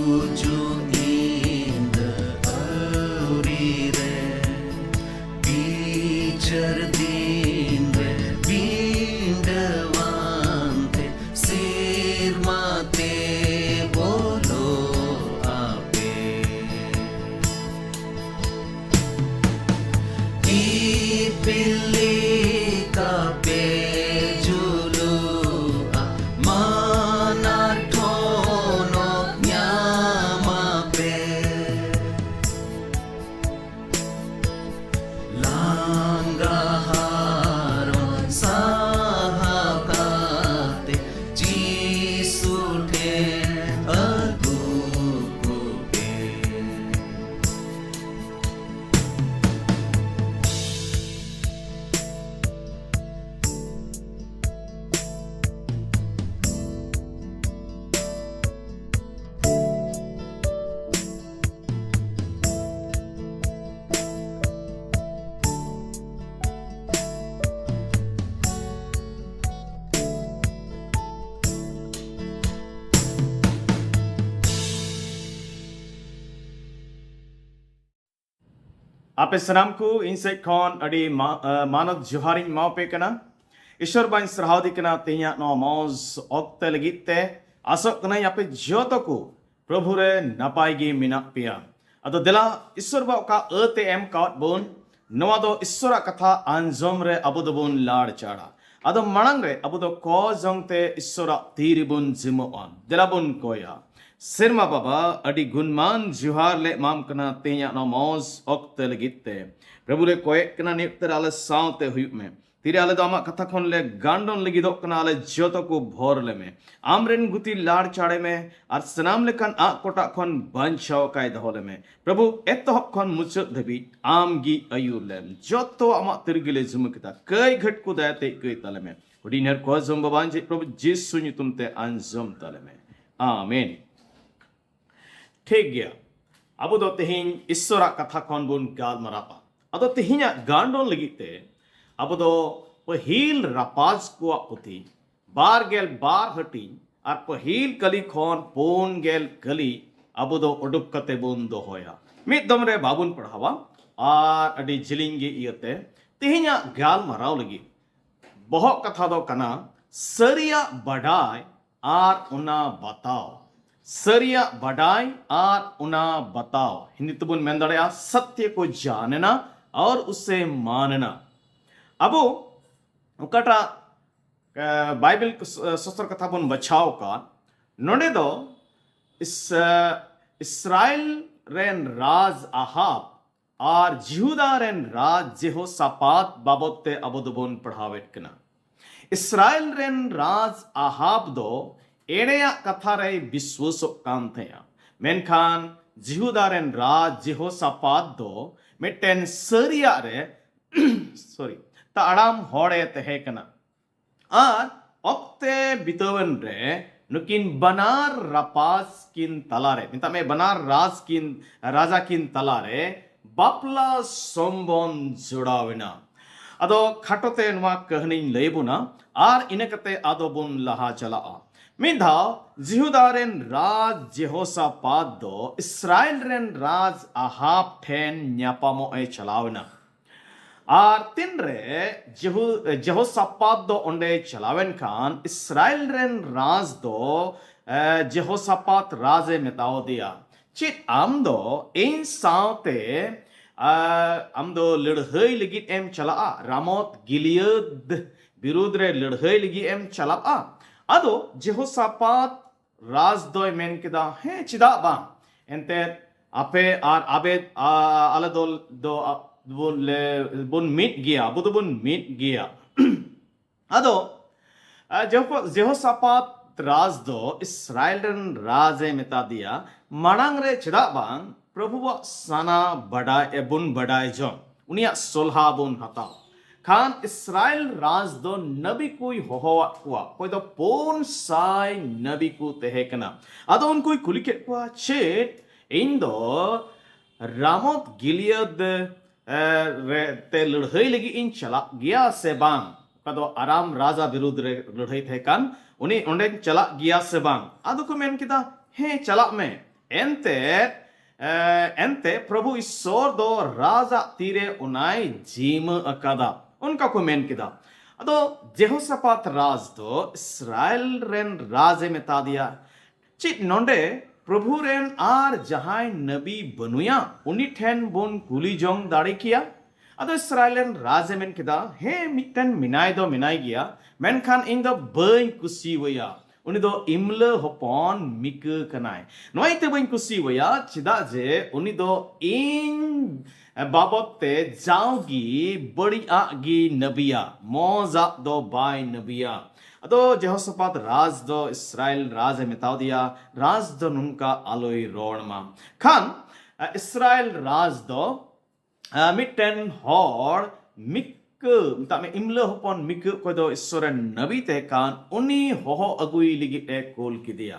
ujung indah aurire bicar dinde bindawante sirmate bolo ape ipili kape julu manar thono nyamape langgaharon sahakate jisuthe agukupe आपे सनाम को इनसे कौन अड़ी मानद जुहारिन माओ पे कना ईश्वर बाइन सरहादी कना तेया नो मौज ओक्ते लगिते आसक कना आपे जोतो को प्रभु रे नपाई मिना पिया अदो दिला ईश्वर बा का अते एम काट बोन नवा दो ईश्वर कथा आंजोम रे अबु दो बोन लाड़ चाड़ा अदो मणंग रे अबु दो को जोंगते ईश्वर तीरी बोन जिमो ऑन दिला bone Koya Sirma baba adi gunman juhar le mam kena tenya no mos okte legitte Prabhu le koek kena nipter ale saute huyup me tire ale dama katha khon le gandon legidok kena ale joto ko bhor le me amren guti lad chade me ar sanam lekan a kota khon banchao kai dahole me Prabhu etohok khon muchut dhabi am gi ayur lem joto ama tirgile jumukita kai ghat ko dayate kai tale me odiner ko jom baban je Prabhu jisu nyutumte anjom tale me amen ठीक गया अब दो तेहिं ईश्वरा कथा कौन बुन गाल मरापा अदो तेहिंया गांडोन लगिते अब दो पहिल रपाज को पुथी बार गेल बार हटी और पहिल कली खोन पोन गेल कली अब दो उडुक कते बुन दो होया मित दम रे बाबुन पढ़ावा और अडी जिलिंगे इयते तेहिंया गाल मराव लगी बहुत कथा दो कना सरिया बढ़ाई और उना बताओ सरिया बढ़ाई और उना बताओ हिंदी तो बुन मेंदड़या सत्य को जानना और उसे मानना अब उकटा बाइबल सस्त्र कथा बुन बचाव का नोडे दो इस इस्राएल रेन राज आहाब और जिहुदा रेन राज जेहोशापात बाबते अब दो बुन पढ़ावेट कना इस्राएल रेन राज आहाब दो एड़ेया कथा रे विश्वासो कान थया मेनखान जिहुदारेन राज जेहोशापात दो मिटेन सरिया रे सॉरी ताड़ाम होड़े तहे कना और ओक्ते बितवन रे नुकिन बनार रापास किन तलारे मिता में बनार राजा किन तलारे बापला सोमबोन जुड़ाविना अदो खटोते नुआ कहनी लेबुना और इनकते आदो बुन लहा चला मिधाव जिहुदारेन राज जेहोशापात दो इस्राएल रेन राज आहाब ठेन न्यापामो ए चलावना और तिन रे जेहोशापात दो ओंडे चलावेन खान इस्राएल रेन राज दो जेहोशापात राजे मेताओ दिया चित आम दो इन साउते आम दो लड़हई लगी एम चला रामोत गिलियद विरुद्ध रे लड़हई लगी एम चला अदो जेहोशापात राज दोय मेन किदा हे चिदा बा एंते आपे आर आबे आले दो बुन मिट गया बुदो बुन मिट गया अदो जेहोशापात राज दो इस्राएल रन राजे मेता दिया मणांग रे चिदा बांग प्रभु सना बड़ाई बुन बड़ाई जो उनिया सोल्हा बुन हताओ खान इस्राएल राज दो नबी कोई होवा कुआ कोई दो पोन साई नबी को तेहेकना अदो उन कोई कुलिकेट कुआ चेट इन दो रामोत गिलियद ते लड़हई लगी इन चला गया से बांग कदो आराम राजा विरुद्ध लड़हई थे कान उन्हें उन्हें चला गया से बांग अदो को मेन किदा हे चला में ente Prabhu Isor do raja tire unai jima akada. Unka ko men kida. Ado Jehoshaphat raj do Israel ren raje meta diya. Chit nonde Prabhu ren ar jahai nabi banuya uni ten bon kuli jong dare kiya. Ado Israel ren raje men kida. He mitten minai do minai giya. Menkhan ing do bain kusi waya. Uni do imle hopon mika kanai. Noi te bain kusi waya chida je uni do in babot te jaugi badi agi nabiya moza do bai nabiya. Ado Jehoshaphat raj do Israel raj metau diya raj do nunka aloi ronma. Khan Israel raj do mitten hor mik tame imle hopon mik ko do Issoren nabi te kan uni hoho agui ligi e kol kidia.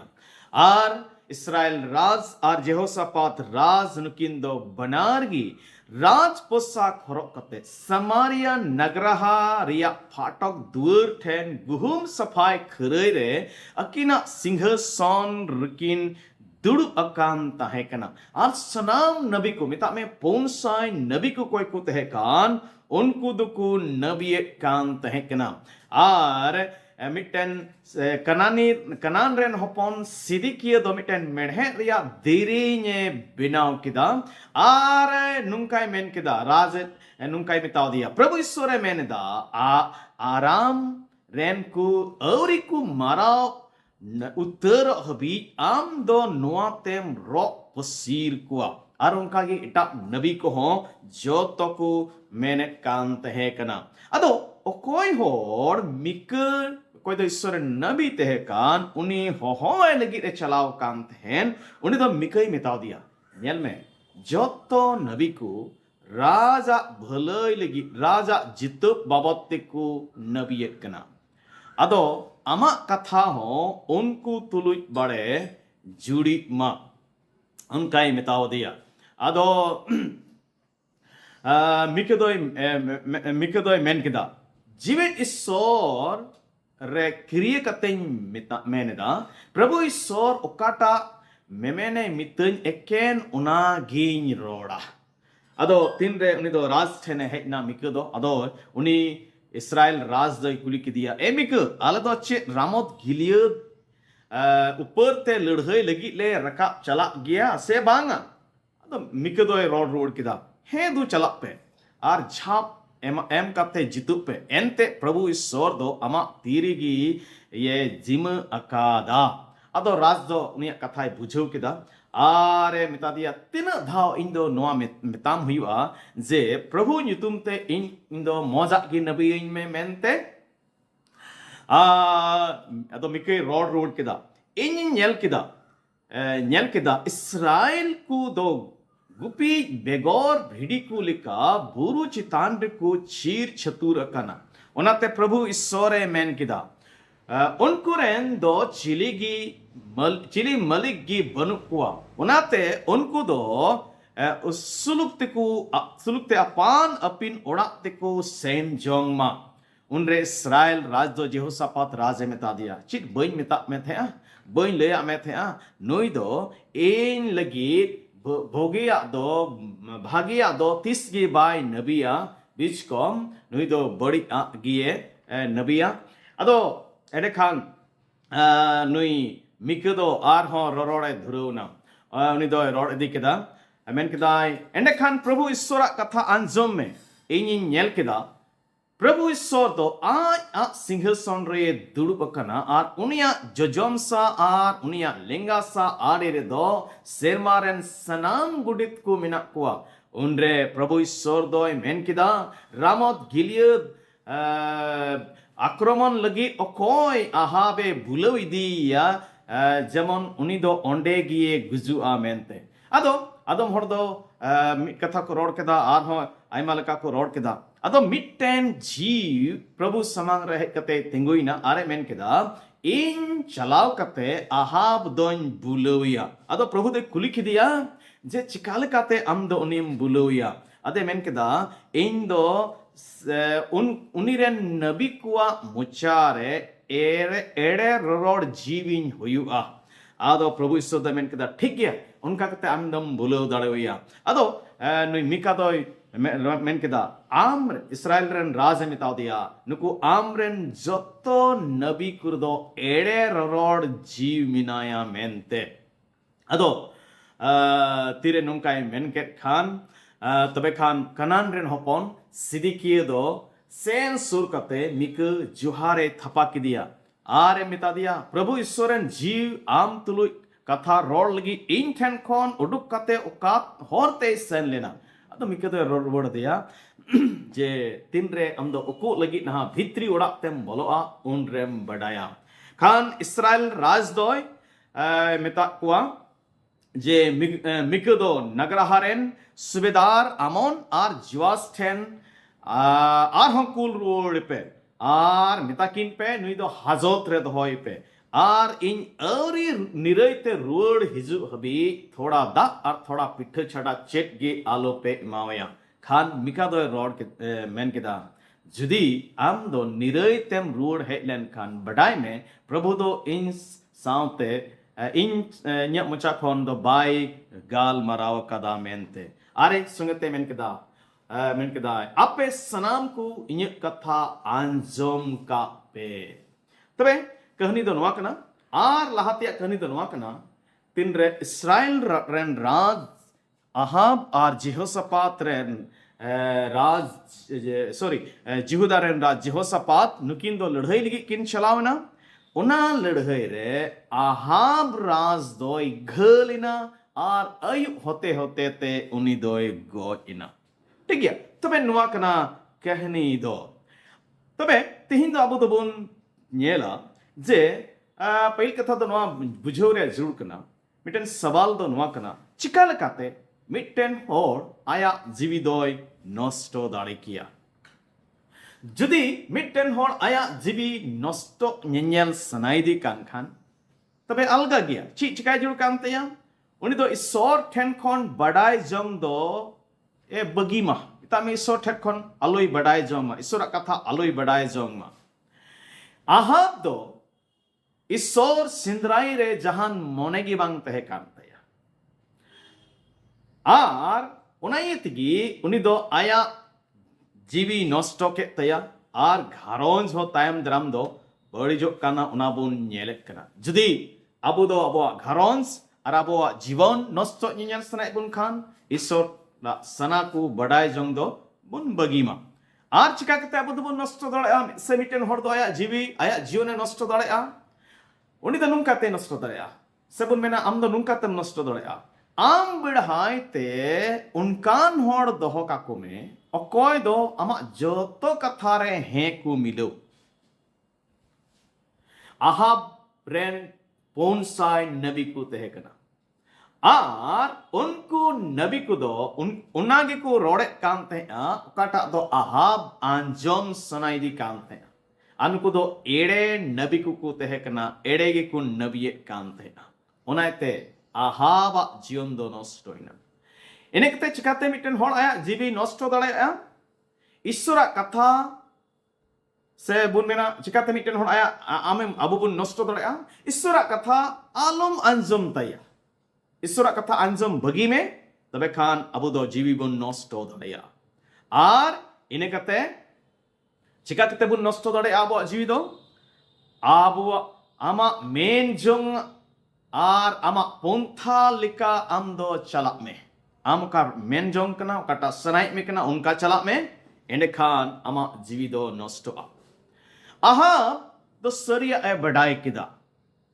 Ar Israel raj ar Jehoshaphat raj nukin do banargi raj posak horok kate Samaria nagraha riya phatok dur ten guhum safai khrei re akina singhason rukin दुड़ु अकान तहे कना और सनाम नबी को मिता में पोंसाई नबी को कोई को तहे कान उनको दुकु नबी कान तहे कना और मिटन कनान रेन होपन सिदिकिया दो मिटन मेढ़े रिया देरी ने बिनाव किदा और नुंकाई मेन किदा राज नुंकाई मिताव दिया प्रभु ईश्वर मेन दा आराम रेन को औरी को माराव उत्तर हबी आम दो नोआ तेम रो पसीर कुआ और उनका ये इटा नबी को हो जो तो को मैंने कांत है कना अदो ओ कोई होर मिक कोई तो ईश्वर नबी ते कान उन्हीं हो लगी रे चलाओ कांत हैं उन्हीं तो मिकई मिताव दिया नेल में जो तो नबी को राजा भलाई लगी राजा जितो बाबते को नबी कना अदो अमा कथा हो उनको तुलुज बड़े जुड़ी मा उनका ही मिताव दिया अदो मिकदोय मेन किदा जीवित ईश्वर रे क्रिय कते मिता मेनेदा प्रभु ईश्वर ओकाटा मेमेने मितन एकेन उना गिन रोड़ा अदो तीन रे उनी दो राज ठेने हेना मिकदो अदो उनी इस्राएल राज दो कुली की दिया एमिक आले तो अच्छे रामोत गिलियद ऊपर ते लड़ाई लगी ले रका चला गया से बांगा तो मिक दो रोड रोड किदा है दो चला पे आर झाप एम काते जितु पे एंते प्रभु ईश्वर दो अमा तीरिगी ये जिम अकादा अदो राज दो उनिया कथाय बुझो किदा आरे मिता दिया तीन धाव इन दो नोआ मिताम हुआ जे प्रभु नुतुम ते इन दो मौजा की नबी इन में मेनते अदो मिके रोड रोड किदा इन नेल किदा इस्राएल को दो गुपी बेगोर भिड़ी को लिका बुरु चितांड को चीर छतुर कना उनाते प्रभु ईश्वरे मेन किदा उनको रेन दो चिली मलिक गी बनु कुआ उनाते उनको दो सुलुकते अपान अपिन उड़ाते को सेन जोंग मा उनरे इस्राएल राज दो जेहोशापात राज में ता दिया चित बइन मिता में थे बइन ले में थे नोई दो एन लगी भागिया दो तिसगी बाय नबिया बीच कम नोई दो बड़ी गिए नबिया अदो एडे खान नुई मिकदो आर हो रोड़े धुरौना उनी दो रोड़ इदी केदा मेन केदाय एंडे खान प्रभु ईश्वर कथा अंजम में इनी नेल केदा प्रभु ईश्वर दो आ सिंहासन रे दुड़ुब कना आर उनिया जजमसा आर उनिया लिंगासा आरे रे दो सेरमारन सनाम गुडित को मिना कुआ उनरे प्रभु ईश्वर दो मेन केदा रामोत गिलियद आक्रमण लगी ओकोय आहाबे बुलव इदिया जेमन उनी दो ओंडे गिए गुजु आ मेनते अदो अदम हर दो कथा को रोड केदा आर हो आइमा लका को रोड केदा अदो मिटन जीव प्रभु समांग रहे कते तिंगुइना आरे मेन केदा इन चलाव कते आहाब दोन बुलविया अदो प्रभु दे कुली खिदिया जे चिकाल कते अम दो उनिम बुलविया अदे मेन केदा इन दो उनिरेन नबी कुआ मुचारे एड़े रोड जीविन हुआ आदो प्रभु ईश्वर द मेन केदा ठीक गया उनका कते आम दम बुलाव दाड़ेया आदो नुई मिका दो मेन केदा आम इस्राएल रेन राज मिताव दिया नुकु आम रेन जतो नबी कुरदो एड़े ररोड़ जीव मिनाया मेनते आदो तीरे नुंकाय मेन के खान तबे खान कनान रेन हपन सिदिकिए दो सेन सुर कते मिक जुहारे थपा किदिया आरे मिता दिया प्रभु ईश्वरन जीव आम तुलु कथा रोड लगी इन ठन खोन उडुक कते उकात होरते सेन लेना अतो मिके दो रोड दिया जे तीन रे हम दो उकु लगी ना भित्री ओड़ा तेम बोलोआ उन रेम बडाया खान इस्राएल राज दोय मिता कुआ जे मिके दो नगरहारेन सुबेदार आमोन आर जुआस ठेन आर हम कुल रोड पे आर मिताकिन पे नुई दो हाजत रे दोहय पे आर इन औरी निरैते रोड हिजु हबी थोड़ा दा और थोड़ा पिठ छड़ा चेट गे आलो पे मावया खान मिका दो रोड के मेन केदा जुदी आम दो निरैतेम रोड हेलेन खान बडाय में प्रभु दो इन साउते इन न्या मुचा खोन दो बाय गाल मराव कदा मेनते आरे सुंगते मेन केदा आपे सनाम को इन्य कथा आंजोम का पे तबे कहानी दो नवा कना आर लहातिया कहानी दो नवा कना तीन रे इस्राएल रेन राज अहाब आर जेहोशापात रेन राज सॉरी जिहुदा रेन राज जेहोशापात नुकिन दो लड़ाई लगी किन चलावना उना लड़ाई रे अहाब राज दोय घलिना आर अयु होते होते ते उनी दोय गोइना ठीक है तबे नुआ कना कहनी दो तबे तिहिन दो अबो दबोन नेला जे पहिल कथा दो नुआ बुझो रे जरूर कना मिटन सवाल दो नुआ कना चिका लकाते मिटन होर आया जीवी दोय नष्टो दाड़े किया जुदी मिटन होर आया जीवी नष्टो नेनेल सनाइदी कान खान तबे अलगा गया चिका जरूर कानतेया उनी दो ईश्वर ठेन खोन बडाय जम दो ए बगी मा इतामे ईश्वर ठेन खोन आलोई बडाय जम मा ईश्वर कथा आलोई बडाय जम मा आहाब दो ईश्वर सिंदराई रे जहान मोनेगी बांग तहे कानतेया आर उनायतगी उनी दो आया जीवी नष्टो के तया आर घारोंज हो तायम द्राम दो बड़ीजो काना उनाबुन नेलेक कना जुदी अबो दो अबो घारोंज और अबो जीवन नष्टो नेल सनाय बुन खान ईश्वर सना को बडाय जंग दो बुन बगीमा आर चिका कते अबो दबो नष्टो दड़ेआ से मिटन होड़ दो आया जीवी आया जीवन नष्टो दड़ेआ उनी दो नुंकाते नष्टो दड़ेआ से बुन मेना आम दो नुंकाते नष्टो दड़ेआ आम बिड़हाय ते उनकान होड़ दोहो काको में अकोय दो आमा जोतो कथा रे हे को मिलो आहाब रेन पोनसाय नबी को तहे कना आर उनको नबी को दो उनागे को रोड़े काम थे उकाटा दो आहाब आंजोम सनाइदी काम थे अनको दो एड़े नबी को तहे कना एड़े गे को नबीए काम थे उनाते आहाब जीवन दो नष्ट होइना इने कते चिकाते मिटन होड़ आया जीवी नष्ट दाड़ेया ईश्वर कथा से बुन मेना चिकाते मिटन होड़ आया आमे अबु बुन नष्ट दाड़ेया ईश्वर कथा आलम अंजम तया ईश्वर कथा अंजम बगी में तबे खान अबु दो जीवी बुन नष्ट दाड़ेया आर इने कते चिकाते बुन नष्ट दाड़ेया अबु जीवी दो आबु आमा मेन जंग आर आमा पोंथा लिका आम दो चला में आम का मेन जोंग कना काटा सनाई में कना उनका चला में एंडे खान आमा जीवी दो नष्ट आहा दो सरिया ए बडाय किदा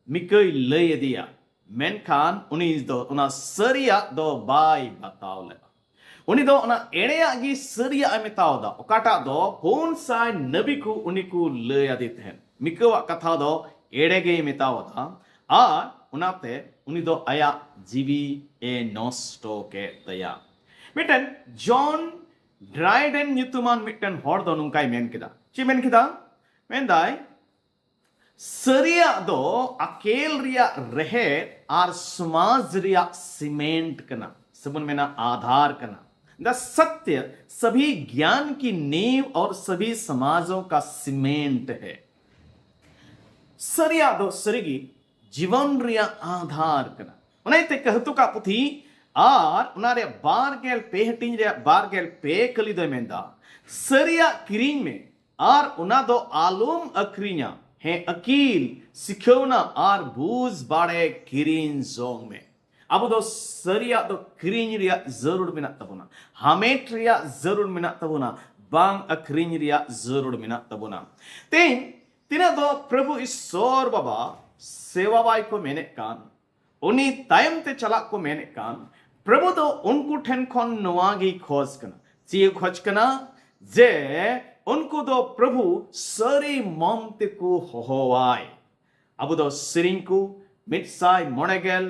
मिकई लय दिया मेन खान उनी दो उना सरिया दो बाय बताव ले उनी दो उना एड़ेया गी सरिया ए मिताव दा ओकाटा दो फोन साय नबी को उनी को लय आदि थे मिकवा कथा दो एड़े गे मिताव दा आर उनाते उनी दो आया जीवी ए नष्टो के तया मिटन जॉन ड्राइडन न्यूतुमान मिटन होड़ दो नुंकाय मेन किदा ची मेन किदा मेन दाय सरिया दो अकेल रिया रहे आर समाज रिया सीमेंट कना सबन मेना आधार कना द सत्य सभी ज्ञान की नींव और सभी समाजों का सीमेंट है सरिया दो सरिगी जीवन रिया आधार कना उनाइते कहतु का पुथी आर उनारे बारगेल पे हटिंग रे बारगेल पे कली दो मेंदा सरिया किरिंग में आर उना दो आलूम अक्रिया है अकील सिखोना आर बूज बाड़े किरिन जोंग में अब दो सरिया दो किरिंग रिया जरूर मिना तबुना हमेट रिया जरूर मिना तबुना बांग अक्रिंग रिया जरूर मिना तबुना तिना दो प्रभु ईश्वर बाबा सेवा बाई को मैंने कान उन्हीं टाइम ते चला को मैंने कान प्रभु तो उनको ठन खन नवागी खोज कना ची खोज कना जे उनको दो प्रभु सरी ममते को होवाई अब दो सिरिंग को मिटसाई मोनेगेल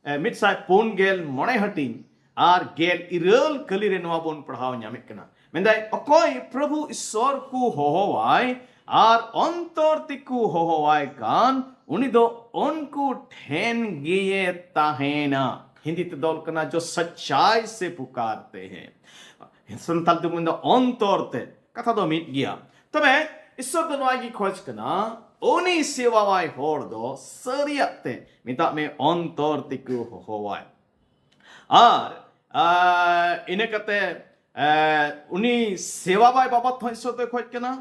मिटसाई पोनगेल मोने हटिंग आर गेल इरल कली रे नवा बोन पढ़ाव न्यामिक कना मेंदाई अकोई प्रभु ईश्वर को होवाई आर अंतर तिकु होवाई कान उन्हीं दो उनको ठेन गिये ताहेना हिंदी ते दौल कना जो सच्चाई से पुकारते हैं संताल तुम अंतर ते कथा दो मिट गया तबे ईश्वर दो नवागी खोज कना उन्हीं सेवावाई होड़ दो सरियाते मिता में अंतर तिकु होवाई आर इन्हें कहते उन्हीं सेवाबाई बाबा थो ईश्वर तो खोज कना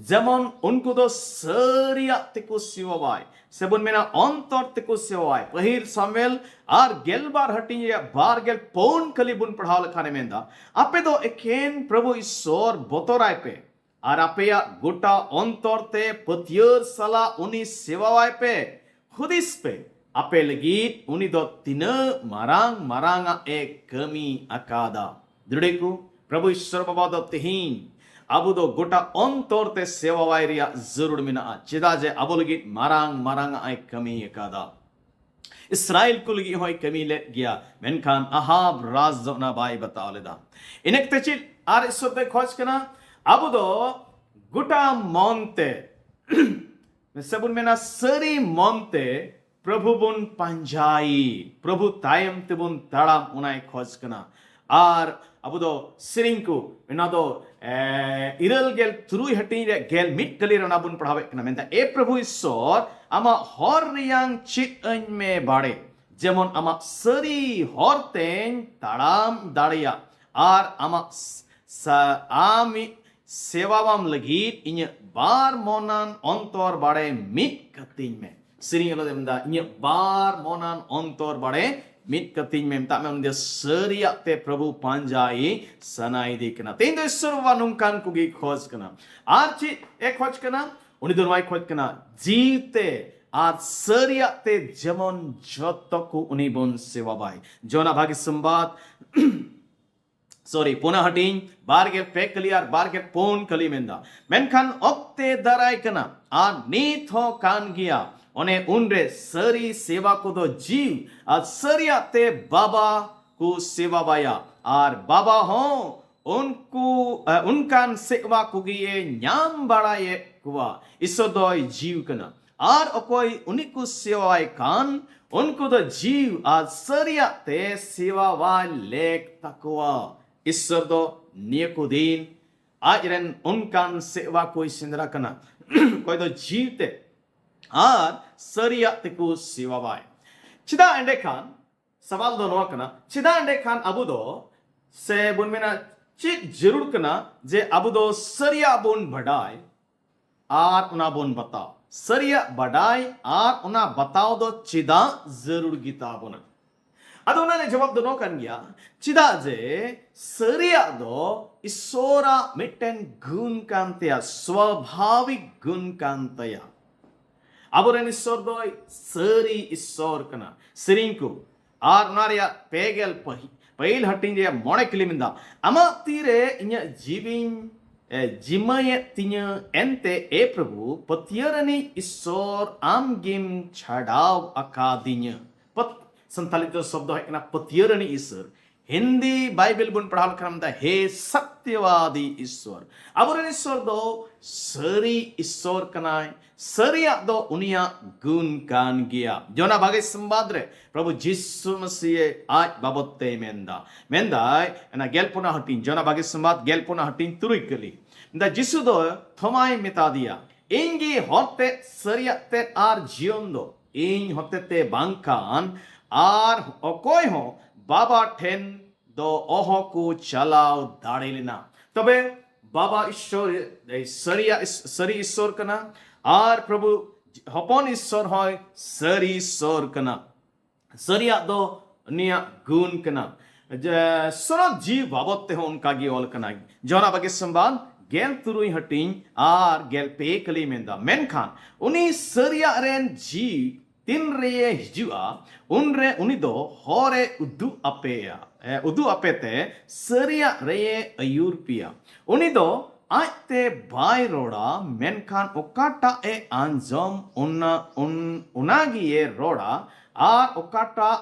जेमन उनको दो सरियाते को सेवाबाई सेबुन मेना अंतर तिकु सेवाबाई पहिल सामुएल आर गेलबार हटिंग या बार गेल पौन कली बुन पढ़ाव लखाने मेंदा आपे दो एकेन प्रभु ईश्वर बोतोराय पे आर आपे या गोटा अंतर ते पतियर सला उन्हीं सेवाबाई पे खुदिस पे आपे लगीत उन्हीं दो तीन मारांग मारांगा एक कमी अकादा दृढ़ेकु प्रभु ईश्वर बाबा दो तिहीन अब दो गोटा अंतर ते सेवा वायरिया जरूर मिना चिदा जे अब लगीत मारांग मारांग आई कमी अकादा इस्राएल को लगी होई कमी ले गया मेनखान अहाब राज जोना बाई बताओ लेदा इनेक तेचिल आर ईश्वर ते खोज कना अब दो गोटा मोंते सबुन मेना सरी मोंते प्रभु बुन पंजाई प्रभु तायम ते बुन ताड़ाम उनाई खोज कना आर अब दो सिरिंकु इना दो इरल गेल तुरुई हटिंग रे गेल मिट कली रना बुन पढ़ावे कना मेंता ए प्रभु ईश्वर आमा हर रियांग चित में बाड़े जेमन आमा सरी हर तेन ताड़ाम दाड़िया आर आमा आमी सेवावाम लगीत इन बार मोनान अंतर बाड़े मिट कतिंग में सिरिंग लो देमदा इन बार मोनान अंतर बाड़े मिट कतिंग में ता में उनदे सरिया ते प्रभु पांजाई सनाई दिकना तेन दो ईश्वर वानुंकान कुगी खोज कना आरची एक खोज कना उनी दोनवाई खोज कना जीते आज सरिया ते जमन जतको उनी बोन सेवा बाई जोना भागी संवाद सॉरी पुनः हटिंग बारगेल पे कलियार बारगेल पोन कली मेंदा मेनखान ओक्ते दराय कना आ नीत हो कान गिया ओने उनरे सरी सेवा को दो जीव आज सरिया ते बाबा को सेवा बाया आर बाबा हो उनको उनकान सेवा को गिए न्याम बड़ाए कुआ इसो दो जीव कना आर अकोई उनिको सेवाए कान उनको दो जीव आज सरिया ते सेवा वा लेक तकवा ईश्वर दो नियको दिन आज रन उनकान सेवा कोई सिंदरा कना कोई दो जीवते आर सरिया तिकु सेवा बाय चिदा अंडे खान सवाल दो नवा कना चिदा अंडे खान अबु दो से बुन मेना चित जरूर कना जे अबु दो सरिया बुन बढ़ाए आर उना बुन बताओ सरिया बढ़ाए आर उना बताओ दो चिदा जरूर गीता बुना अद उन्होंने जवाब दोनों कर गया चिदा जे सरिया दो ईश्वरा मिटन गुण कांतया स्वाभाविक गुण कांतया अब ईश्वर दो सरी ईश्वर कना सिरिंकु आर नारिया पेगल पहिल हटिंग रे मोणे किलिमिंदा अमा तीरे इन्या जीविन जिमय तिन्या एंते ए प्रभु पतियरनी ईश्वर आम गिम छड़ाव अकादिन्य पत संतालित शब्द है ना पतियरनी ईश्वर हिंदी बाइबल बुन पढ़ाल करमदा हे सत्यवादी ईश्वर अब ईश्वर दो सरी ईश्वर कनाय सरिया दो उनिया गुण कान गया जोना भागे संवाद रे प्रभु यीशु मसीह आज बाबते मेंदा ना गेलपुना हटिन जोना भागे संवाद गेलपुना हटिन तुरुई कली दा यीशु दो थमाई मिता दिया इंगी होते सरिया ते आर जीवन दो ᱤᱧ ᱦᱚᱛᱮᱛᱮ ᱵᱟᱝᱠᱷᱟᱱ ᱟᱨ ᱚᱠᱚᱭ ᱦᱚᱸ ᱵᱟᱵᱟ ᱴᱷᱮᱱ ᱫᱚ ᱚᱦᱚ ᱠᱚ ᱪᱟᱞᱟᱣ ᱫᱟᱲᱮ ᱞᱮᱱᱟ ᱛᱚᱵᱮ ᱵᱟᱵᱟ ঈশ্বর ᱥᱟᱹᱨᱤ ঈশ্বর ᱠᱟᱱᱟ ᱟᱨ ᱯᱨᱚᱵᱷᱩ ᱦᱚᱯᱚᱱ ঈশ্বর ᱦᱚᱸᱭ ᱥᱟᱹᱨᱤ ঈশ্বর ᱠᱟᱱᱟ ᱥᱟᱹᱨᱤᱭᱟᱜ ᱫᱚ ᱩᱱᱤᱭᱟᱜ ᱜᱩᱱ ᱠᱟᱱᱟ ᱥᱚᱱᱚᱛ ᱡᱤᱣ ᱵᱟᱵᱚᱫ ᱛᱮᱦᱚᱸ ᱚᱱᱠᱟᱜᱮ ᱚᱞ ᱠᱟᱱᱟ ᱡᱚᱦᱟᱱᱟᱜ ᱵᱟᱜᱮ ᱥᱚᱢᱵᱟᱫ ᱜᱮᱞ ᱛᱩᱨᱩᱭ ᱦᱟᱹᱴᱤᱧ ᱟᱨ ᱜᱮᱞ ᱯᱮ ᱠᱟᱞᱤ ᱢᱮᱱᱫᱟ ᱢᱮᱱᱠᱷᱟᱱ ᱩᱱᱤ ᱥᱟᱹᱨᱤᱭᱟᱜ ᱨᱮᱱ ᱡᱤᱣ ᱛᱤᱱ ᱨᱮᱭ ᱦᱤᱡᱩᱜᱼᱟ ᱩᱱᱨᱮ ᱩᱱᱤ ᱫᱚ ᱦᱚᱨᱮ ᱩᱫᱩᱜ ᱟᱯᱮᱛᱮ ᱥᱟᱹᱨᱤᱭᱟᱜ ᱨᱮᱭ ᱟᱹᱭᱩᱨ ᱯᱮᱭᱟ ᱩᱱᱤ ᱫᱚ ᱟᱡᱛᱮ ᱵᱟᱭ ᱨᱚᱲᱟ ᱢᱮᱱᱠᱷᱟᱱ ᱚᱠᱟᱴᱟᱜ ᱮ ᱟᱸᱡᱚᱢ ᱚᱱᱟᱜᱮᱭ ᱨᱚᱲᱟ ᱟᱨ ᱚᱠᱟᱴᱟᱜ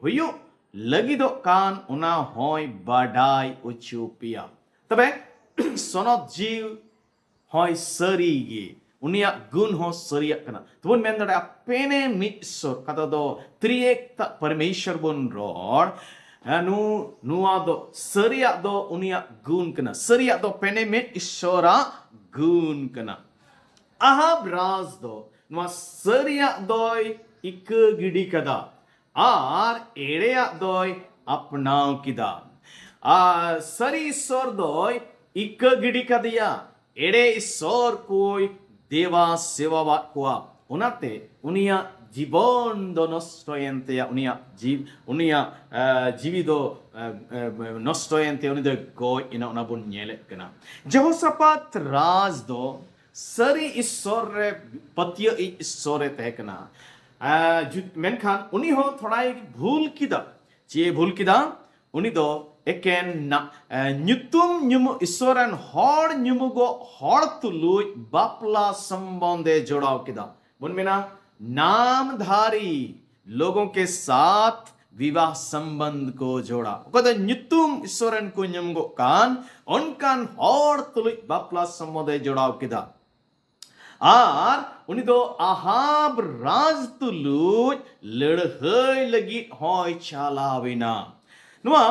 ᱦᱩᱭᱩᱜ ᱞᱟᱹᱜᱤᱫᱚᱜ ᱠᱟᱱ ᱚᱱᱟ ᱦᱚᱸᱭ ᱵᱟᱰᱟᱭ ᱚᱪᱚ ᱯᱮᱭᱟ ᱛᱚᱵᱮ ᱥᱚᱱᱚᱛ ᱡᱤᱣ ᱦᱚᱸᱭ ᱥᱟᱹᱨᱤ ᱜᱮ ᱩᱱᱤᱭᱟᱜ ᱜᱩᱱ ᱦᱚᱸ ᱥᱟᱹᱨᱤᱭᱟᱜ ᱠᱟᱱᱟ ᱛᱚᱵᱚᱱ ᱢᱮᱱ ᱫᱟᱲᱮᱭᱟᱜᱼᱟ ᱯᱮᱱᱮ ᱢᱤᱫ ঈশ্বর ᱠᱟᱛᱷᱟ ᱫᱚ ᱛᱨᱤᱭᱮᱠ ᱯᱚᱨᱢᱮᱥᱥᱚᱨ ᱵᱚᱱ ᱨᱚᱲ ᱱᱚᱣᱟ ᱫᱚ ᱥᱟᱹᱨᱤᱭᱟᱜ ᱫᱚ ᱩᱱᱤᱭᱟᱜ ᱜᱩᱱ ᱠᱟᱱᱟ ᱥᱟᱹᱨᱤᱭᱟᱜ ᱫᱚ ᱯᱮᱱᱮ ᱢᱤᱫ ঈশ্বᱨᱟᱜ ᱜᱩᱱ ᱠᱟᱱᱟ ᱟᱦᱟᱵ ᱨᱟᱡᱽ ᱫᱚ ᱱᱚᱣᱟ ᱥᱟᱹᱨᱤᱭᱟᱜ ᱫᱚᱭ ᱤᱠᱟᱹ ᱜᱤᱰᱤ ᱠᱟᱫᱟ ᱟᱨ ᱮᱲᱮᱭᱟᱜ ᱫᱚᱭ ᱟᱯᱱᱟᱣ ᱠᱮᱫᱟ ᱟᱨ ᱥᱟᱹᱨᱤ ঈশ্বর ᱫᱚᱭ ᱤᱠᱟᱹ ᱜᱤᱰᱤ ᱠᱟᱫᱮᱭᱟ ᱮᱲᱮ ঈশ্বর ᱠᱚᱭ ᱫᱮᱵᱟ ᱥᱮᱵᱟᱣᱟᱫ ᱠᱚᱣᱟ ᱚᱱᱟᱛᱮ ᱩᱱᱤᱭᱟᱜ জীবন ᱫᱚ ᱱᱚᱥᱴᱚᱭᱮᱱ ᱛᱟᱭᱟ ᱩᱱᱤᱭᱟᱜ ᱡᱤᱣᱤ ᱫᱚ ᱱᱚᱥᱴᱚᱭᱮᱱ ᱛᱟᱭᱟ ᱩᱱᱤ ᱫᱚ ᱜᱚᱡ ᱮᱱᱟ ᱚᱱᱟ ᱵᱚᱱ ᱧᱮᱞᱮᱫ ᱠᱟᱱᱟ ᱡᱮᱦᱳᱥᱟᱯᱟᱛ ᱨᱟᱡᱽ ᱫᱚ ᱥᱟᱹᱨᱤ ঈশ্বর ᱨᱮ ᱯᱟᱹᱛᱭᱟᱹᱣ ঈশ্বᱨᱮ ᱛᱟᱦᱮᱸ ᱠᱟᱱᱟ ᱢᱮᱱᱠᱷᱟᱱ ᱩᱱᱤ ᱦᱚᱸ ᱛᱷᱚᱲᱟᱭ ᱵᱷᱩᱞ ᱠᱮᱫᱟ ᱪᱮᱫ ᱵᱷᱩᱞ ᱠᱮᱫᱟ ᱩᱱᱤ ᱫᱚ ᱮᱠᱮᱱ ᱧᱩᱛᱩᱢ ঈশ্বর ᱨᱮᱱ ᱦᱚᱲ ᱧᱩᱢᱩᱜᱚᱜ ᱦᱚᱲ ᱛᱩᱞᱩᱡ ᱵᱟᱯᱞᱟ ᱥᱚᱢᱵᱚᱱᱫᱷᱮ ᱡᱚᱲᱟᱣ ᱠᱮᱫᱟ ᱵᱚᱱ ᱢᱮᱱᱟ नामधारी लोगों के साथ विवाह संबंध को जोड़ा ओकदा nyutum ईश्वरन को nyumgo kan onkan hor tulik bapla sambandhe jodaw keda ar uni do ahab raj tuluj ladhai lagit hoy chalawena nuwa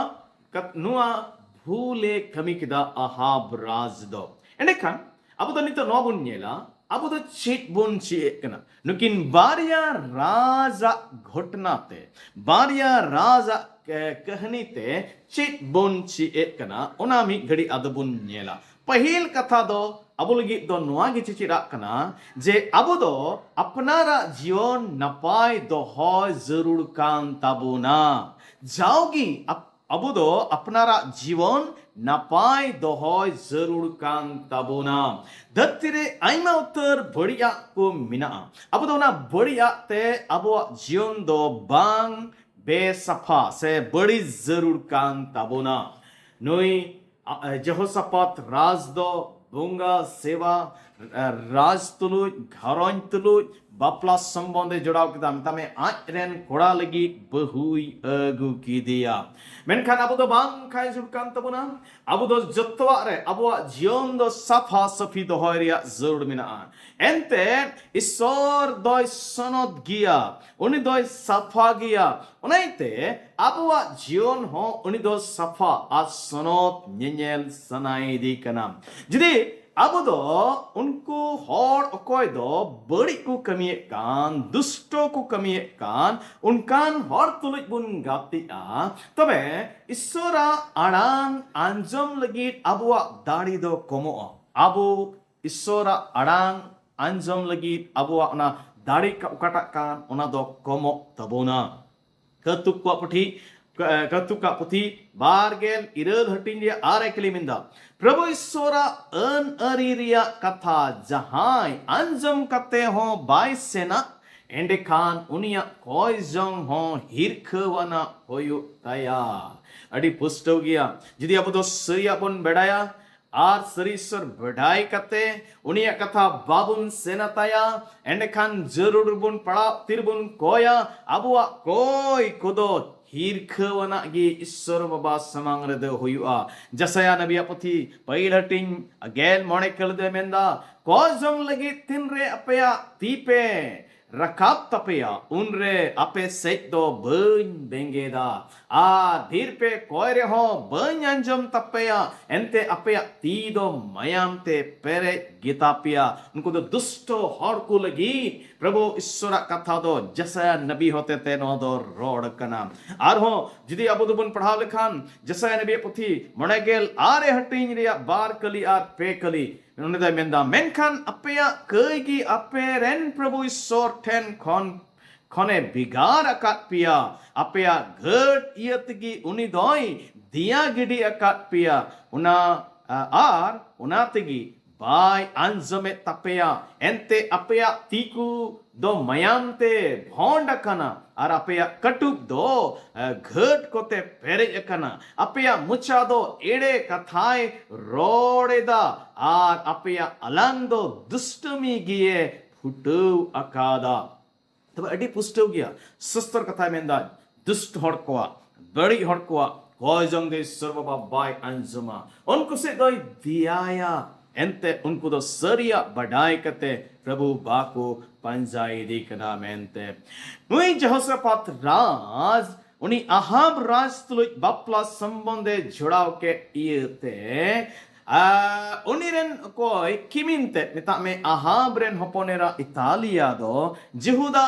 bhule kami keda ahab raj do endekan abu do nito no bun nyela abu do chit bun chie kana nukin barya raja ghotna te barya raja कहनी ते चित बन चीए कना ओना मी घड़ी अद बन नेला पहिल कथा दो अबु लगी दो नोआ गे चिचिरा कना जे अबु दो अपनारा जीवन नपाय दो हो जरूर कान ताबुना जाओगी अबु दो अपनारा जीवन नपाय दोहय जरूर कान ताबोना धरती आइमा उतर बढ़िया को मिना अब दो ना बढ़िया ते अब जीवन दो बांग बेसफा से बड़ी जरूर कान ताबोना नोई जेहोसापात राज दो बोंगा सेवा राज तुलुज घरों तुलुज बापला संबंधे जोड़ाव किदा तमे आज रेन कोड़ा लगी बहुई अगु की दिया मेनखान अब दो बांग खाय जुड़कान तबुना अब दो जत्वा रे अब जीवन दो सफा सफी दो होरिया जरूर मिना एंते ईश्वर दोय सनद गिया उनी दोय सफा गिया उनाइते अब जीवन हो उनी दो सफा आ सनद नेनेल सनाई दी कना जदी अब दो उनको हर अकोय दो बड़ी को कमिए कान दुष्टो को कमिए कान उनकान हर तुलुज बुन गातिया तबे ईश्वरा आड़ांग आंजम लगी अबुआ दाड़ी दो कमो अबु ईश्वरा आड़ांग आंजम लगी अबुआ ना दाड़ी का उकाटा कान उना दो कमो तबोना कतुक पुठी कतुका पुथी बारगेल इरल हटिंडिया आरे कलिमिंदा प्रभु ईश्वरा अन अरिरिया कथा जहां अंजम कते हो बाय सेना एंडे खान उनिया कोई जंग हो हिरखवाना होयु तया अडी पुष्टो गया जदि अब दो सरिया बन बेडाया आर सरीश्वर बढ़ाई कते उनिया कथा बाबुन सेना तया एंडे खान जरूर बुन पड़ा तिरबुन कोया अबुआ कोई कुदो हिरखवाना गे ईश्वर बाबा समांग रे दो हुयुआ जसया नबिया पुथी पहिल हटिंग अगेन मोणे कल दे मेंदा को जंग लगी तिन रे अपया तीपे rakap tapaya unre ape sek do bun bengeda a dhir pe koire ho bun anjom tapaya ente apaya ti do mayam te pere gitapia unko do dusto hor ko lagi प्रभु ईश्वर कथा दो जैसा नबी होते थे नो दो road कना are हो जिदी अबु दुबन पढ़ाव लिखान जैसा नबी पुथी मणेगेल आरे हटिंग रिया बार कली आर पे कली उन्हें दा मेंदा मेनखान अपया कई की अपे रेन प्रभु ईश्वर ठेन खने बिगार अकात पिया अपया घट इयतगी उनी दोई दिया गिडी अकात पिया उना आर उना तगी Bai anzame tapaya ente apaya tiku do mayamte bhonda kana ar apaya katuk do ghat kote pere kana apaya mucha do ede kathai rodeda ar apaya alando dustami giye phutu akada तब अडी पुष्ट हो गया सस्तर कथा में दा दुष्ट हड़कवा बड़ी हड़कवा कोई जंग दे सर्वबा बाय अंजुमा उनको से दो दियाया एंते उनको तो सरिया बढ़ाई कते प्रभु बाको पंजाई दिखना मेंते नुई जहोशापात राज उनी अहाब राज तुलुज बापला संबंधे जुड़ाव के इयते उनिरेन कोई किमिनते मिता में अहाब रेन होपोनेरा इतालिया दो जिहुदा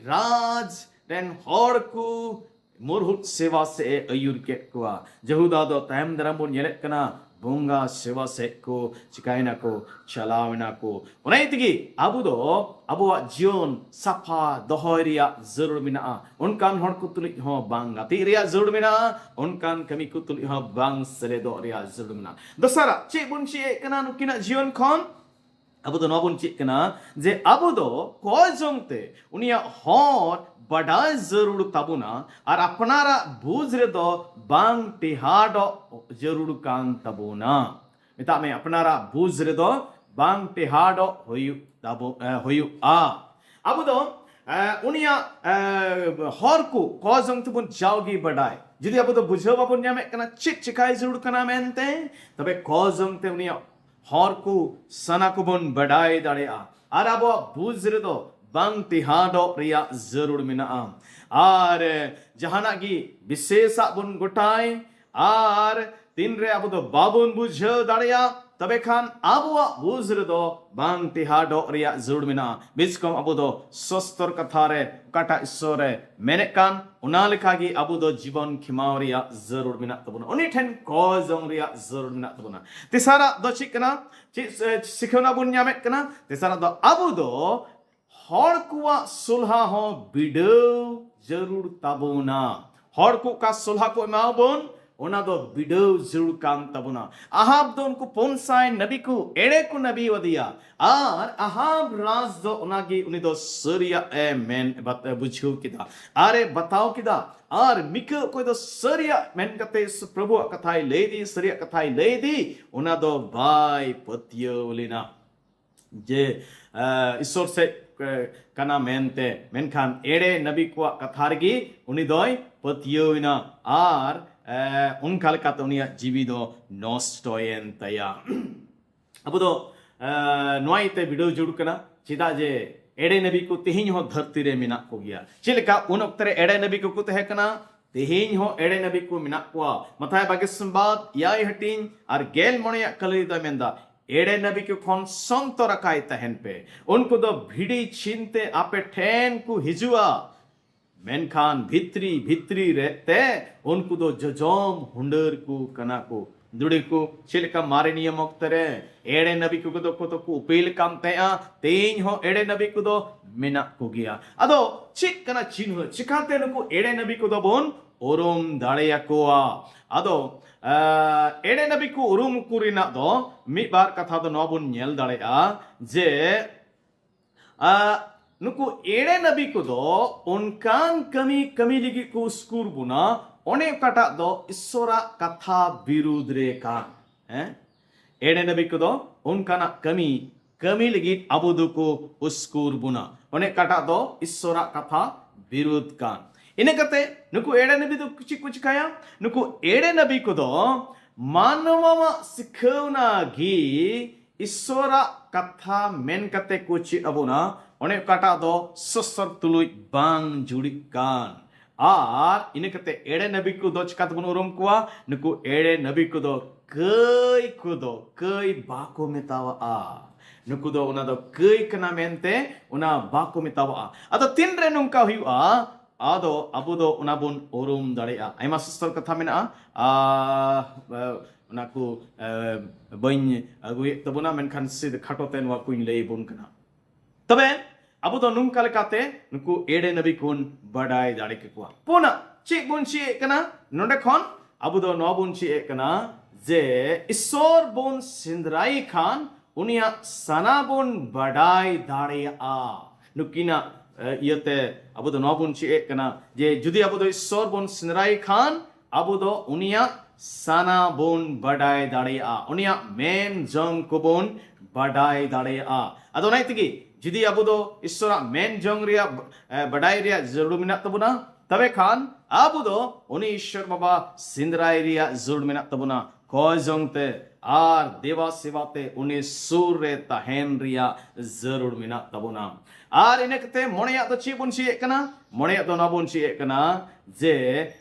राज रेन होड़कू मुरहुत सेवा से अयुर के कुआ जिहुदा दो तैम दरम्बुन येलेट कना bunga sewa sekko chikaina ko chalawna ko onai tigi abu do abuwa jion safa dohoria zarur mina unkan hor ko tuli ho bang ati ria zarur mina unkan kami ko tuli ho bang sele do ria zarur mina dosara che bun che kana nukina jion khon abu do no bun che kana je abu do ko jongte unia hor बड़ा जरूर तबुना और अपनारा बूझरे दो बांग टिहाडो जरूर कान तबुना मिता में अपनारा बूझरे दो बांग टिहाडो होयु आ अब दो उनिया हर को कौजंग तुबुन जाओगी बढ़ाए जिदी अब तो बुझो बाबुन या में कना चिक चिकाई जरूर कना मेंते तबे कौजंग ते उनिया हर को सना को बुन बढ़ाए दाड़े आ और अब बूझरे दो bang tihado riya zarur mina ar jahana gi bisesa bun gotai ar tinre abu do babun bujhe dareya tabe khan abua bujre do bang tihado riya zarur mina biskom abu do sostor kathare kata issore menekan unalika gi abu do jibon khimauria zarur mina tabuna oni then kozong riya zarur mina tabuna tisara do chikna sikhona bun nyamek kana tisara do abu do हर कुआ सुलहा हो BDO जरूर तबुना हर को का सुलहा को माउबन ओना दो BDO जरूर काम तबुना अहाब दो उनको पोंसाय नबी को एड़े को नबी वदिया आर अहाब राज दो उनागी उनी दो सरिया ए मेन बत बुझो किदा अरे बताओ किदा आर मिक कोई दो सरिया मेन कते प्रभु कथाई लेदी सरिया कथाई लेदी ओना दो बाय पतियो लेना जे ईश्वर से कना मेनते मेनखान एड़े नबी को कथारगी उनी दोय पतियोइना आर उनका लेकाते उनिया जीवी दो नष्टोयेन तया अब दो नोयते वीडियो जुड़ कना चिदा जे एड़े नबी को तेहिन हो धरती रे मिना को गया चिलका उन ओक्तरे एड़े नबी को तहे कना तेहिन हो एड़े नबी को मिना को मथाय बागेसंबाद याय हटिन आर गेल मोनिया कलिदा मेंदा एड़े नबी को खन संत रखाई तहन पे उनको दो भिड़ी छीनते आपे ठेन को हिजुआ मेनखान भित्री भित्री रहते उनको दो जजोम हुंडर को कना को दुड़ी को चिलका मारे नियम ओक्तरे एड़े नबी को दो को उपेल काम तया तेन हो एड़े नबी को दो मिना को गया अदो चिक कना चिन्ह चिकाते नुको एड़े नबी को दो बोन ओरोम दाड़ेया कोआ अदो एड़े नबी को उरुम कुरिना दो मिद बार कथा दो नोबुन नेल दाड़ेया जे नुको एड़े नबी को दो उनकान कमी कमी लिगी को स्कूर बुना ओने कटा दो ईश्वरा कथा विरुद्ध रे कान हैं एड़े नबी को दो उनकाना कमी कमी लिगी अबुदु को स्कूर बुना ओने कटा दो ईश्वरा कथा विरुद्ध कान इने कते नुको एड़े नबी दो कुछ काया नुको एड़े नबी को दो मानवमा सिखवना गी ईश्वरा कथा मेन कते कुछ अबुना one kata do sosor tului bang judikan. Ar ini kate ede nabi ku do chikat bun urum kuwa nuku ede nabi ku do kai bako metawa a. Nuku do una do kai kana mente una bako metawa a. Atau tinre nungka hiwa ado abu do una bun urum daria. Aima sosor kata mena unaku bain agui tabuna menkan sid khatoten wa kuin lei bun kana. Tabe abu do nungka lekate nuku ede nabi kun badai dare ke kuwa. Puna chik bun chi kana nonde khon abu do no bun chi kana je isor bun sindrai khan unia sana bun badai dare a. Nukina iete abu do no bun chi kana je judi abu do isor bun sindrai khan abu do unia sana bun badai dare a. Unia men jong kubun badai dare a. Ado nai tigi jidi abu do isora men jong ria badai ria zarur minat tabuna tabe khan abu do uni ishwar baba sindrai ria zarur minat tabuna koy jong te ar deva sevate uni surre tahen ria zarur minat tabuna ar inekte moneya do chi bun chi ekana moneya do na bun chi ekana je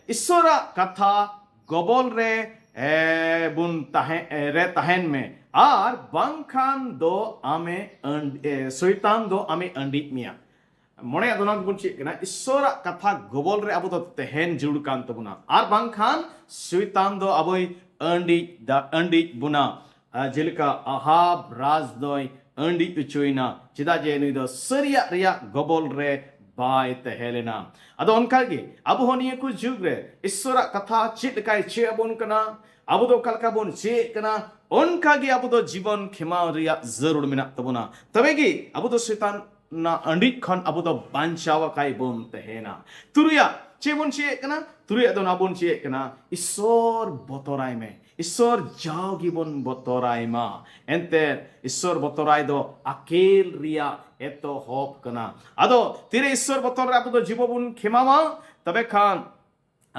isora katha gobol re bun tahen me আর বাংখান দো আমে শৈতান দো আমে আন্ডিক মিয়া মনে আদনাক বুনছি না ঈশ্বরা কথা গোবল রে আবু তো তেহেন জুড় কান তবুনা আর বাংখান শৈতান দো আবই আন্ডিক বুনা যেলকা আহাব রাজ দই আন্ডিক উচুইনা চিদা যে নুই দো সরিয়া রিয়া গোবল রে বাই তেহেলেনা আদো অনকাগে আবু হনিয়ে কু যুগ রে ঈশ্বরা কথা চিত কাই ছে বন কনা আবু দো কালকা বন ছে কনা onka abu do jibon khema ria zarur minat tabuna tabe gi abu do setan na andik khan abu do banchawa kai bon tehena turuya chebon che kana turuya do na bon che kana isor botorai me isor jao gibon botorai ma ente isor botorai do akel ria eto hop kana ado tire isor botorai abu do jibon khema ma tabe khan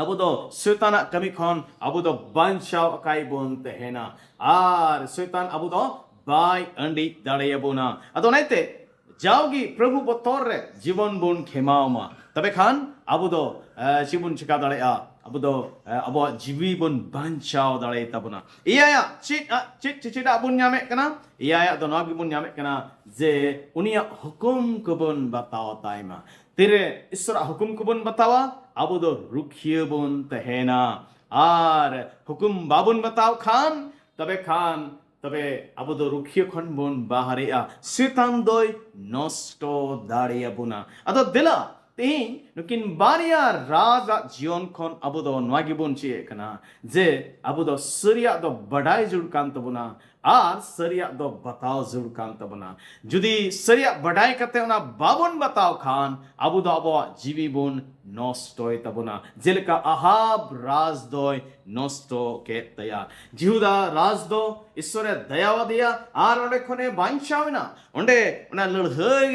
abu do setan kami khan abu do banchawa kai bon tehena আর শয়তান আবু দো by আন্ডি দাঁড়িয়ে বোনা আদো নাইতে যাওগি প্রভু বতরে জীবন বোন খেমাওমা তবে খান আবু দো জীবন চিকা দাঁড়িয়ে আবু দো আবু জীবী বোন বাঞ্চাও দাঁড়িয়ে তাবনা ইয়া চিট আবুন নামে কেনা ইয়া দো নগি বোন নামে কেনা যে উনিয়া হুকুম কুবন বাতাও তাইমা তেরে ঈশ্বর হুকুম কুবন বাতাওয়া আবু দো রুখিয়ে বোন তেহেনা আর হুকুম বাবুন বাতাও খান তবে খান তবে আবু দো রুখিয়ে খন বোন বাহারিয়া শয়তান দই নষ্ট দাঁড়িয়ে বোনা আদো দিলা তিন নুকিন বারিয়া রাজা জীবন খন আবু দো নগি বোন চিয়ে কানা যে আবু দো সরিয়া দো বড়াই জুড় কান্ত বোনা আর সরিয়া দো বাতাও জুড় কান্ত বোনা যদি সরিয়া বড়াই কাতে ওনা বাবন বাতাও খান আবু দো আবু জীবী বোন নষ্ট হয়ে তাবনা যেলকা আহাব রাজ দয় নষ্ট কে দয়া জিহুদা রাজ দো ঈশ্বরে দয়াওয়া দিয়া আর ওনে খনে বাঞ্চা হয় না ওনে ওনা লড়হই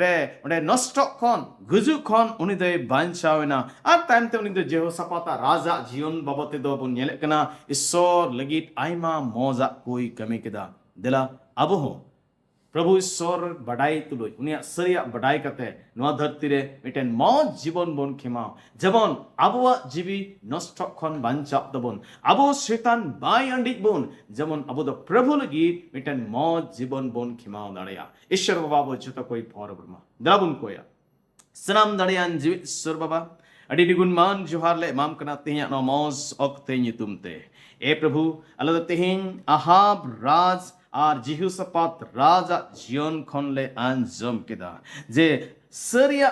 রে ওনে নষ্ট খন গুজু খন উনি দয় বাঞ্চা হয় না আর টাইমতে উনি দো যেহোশাপাতা রাজা জীবন বাবতে দো বুন নেলে কনা ঈশ্বর লগিত আইমা মজা কই কমি কেদা দিলা আবু হো प्रभु ईश्वर बढ़ाई तुलो उनिया सरिया बढ़ाई कते नवा धरती रे मिटेन मौज जीवन बोन खेमा जबन आबुआ जीवी नष्ट खन बांचा तबन आबु शैतान बाय अंडिक बोन जबन आबु द प्रभु लगी मिटेन मौज जीवन बोन खेमा दाड़िया ईश्वर बाबा बो जतो कोई फॉर ब्रह्मा दराबुन कोया सनाम दाड़ियान जीवित ईश्वर बाबा अडी निगुन मान जोहार ले माम कना तेया नो मौज ओक्ते तुमते ए प्रभु अल्लाह तेहिन अहाब राज আর জিহুসাপাত রাজা জীবন খনলে আঞ্জম কেদা যে সরিয়া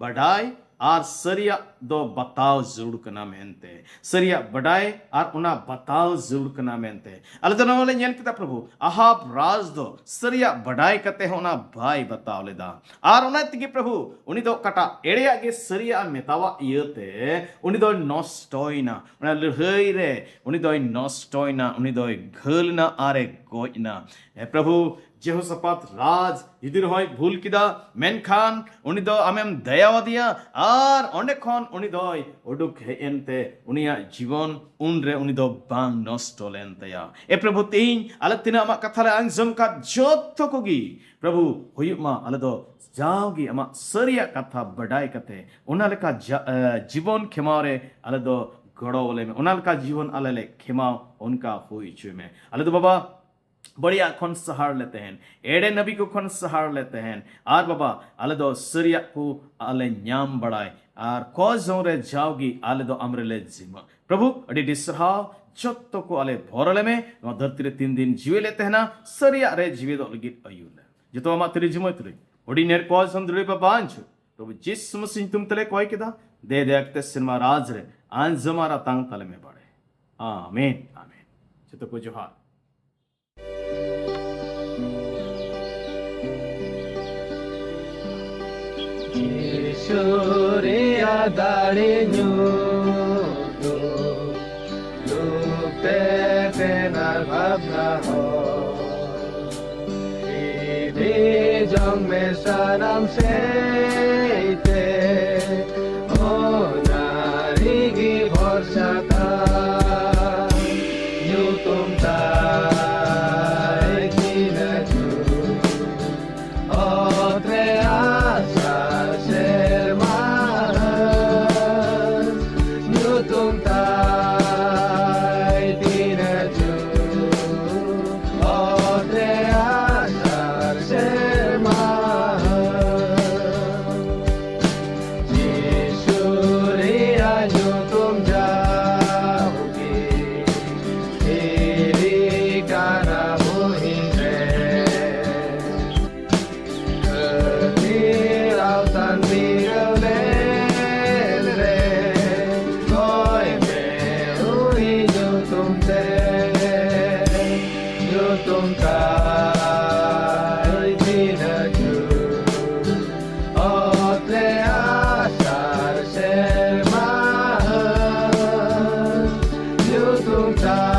বড়াই আর সরিয়া দো बताओ জুড় কনা মেনতে সরিয়া বড়াই আর উনা बताओ জুড় কনা মেনতে আলোচনা হলে নেন কেদা প্রভু আহাব রাজ দো সরিয়া বড়াই কতে হোনা ভাই बताओ লেদা আর উনা তিগে প্রভু উনি দো কাটা এড়ে আগে সরিয়া মেতাওয়া ইয়তে উনি দো নষ্টইনা উনা লহই রে উনি দো নষ্টইনা উনি দো ঘলনা আরে গোইনা প্রভু Jehoshaphat Raj Judir Hoy Bhul Kida Menkhan Unido Amem Dayawadia Ar Ondekon Unidoy Uduk Ente Unia Jivon Unre Unido Bang Nostolentaya. E Prabhu Tin Alatina Makathala Anzum Kat Jotokogi Prabhu Huyuma Alado Jaugi Ama Surya Katha Badai Kate Unaleka Jivon Kemare Alado Godole Unalka Jivon Alele Kema Unka Hui Chume Alado Baba बढ़िया खन सहार लेते हैं एडे नबी को खन सहार लेते हैं are बाबा आले दो सूर्य को आले न्याम बढ़ाए आर कोजों रे जाओगी आले दो अमरले जिमा प्रभु अड़ी डिसहा चोत्तो को आले भोरले में नो धरती रे 3 दिन जीवे लेते हैं ना सूर्य रे जीवे दो लगी अयुले जो तो हमारे तेरी जिमा तेरी अड़ी नेर कोजों दुरी पर बांच प्रभु जिस मसीह तुम तले कोई किदा दे देखते सिनेमा राज रे आन जमारा तांग तले में बढ़े आमीन आमीन जो तो कुछ हार Surya dari nyutu Lupe tenar bhabna ho Idi jong me sanam seite O nari gi bhorsa ta Nyutum tai kina chu Otre asa Tung ta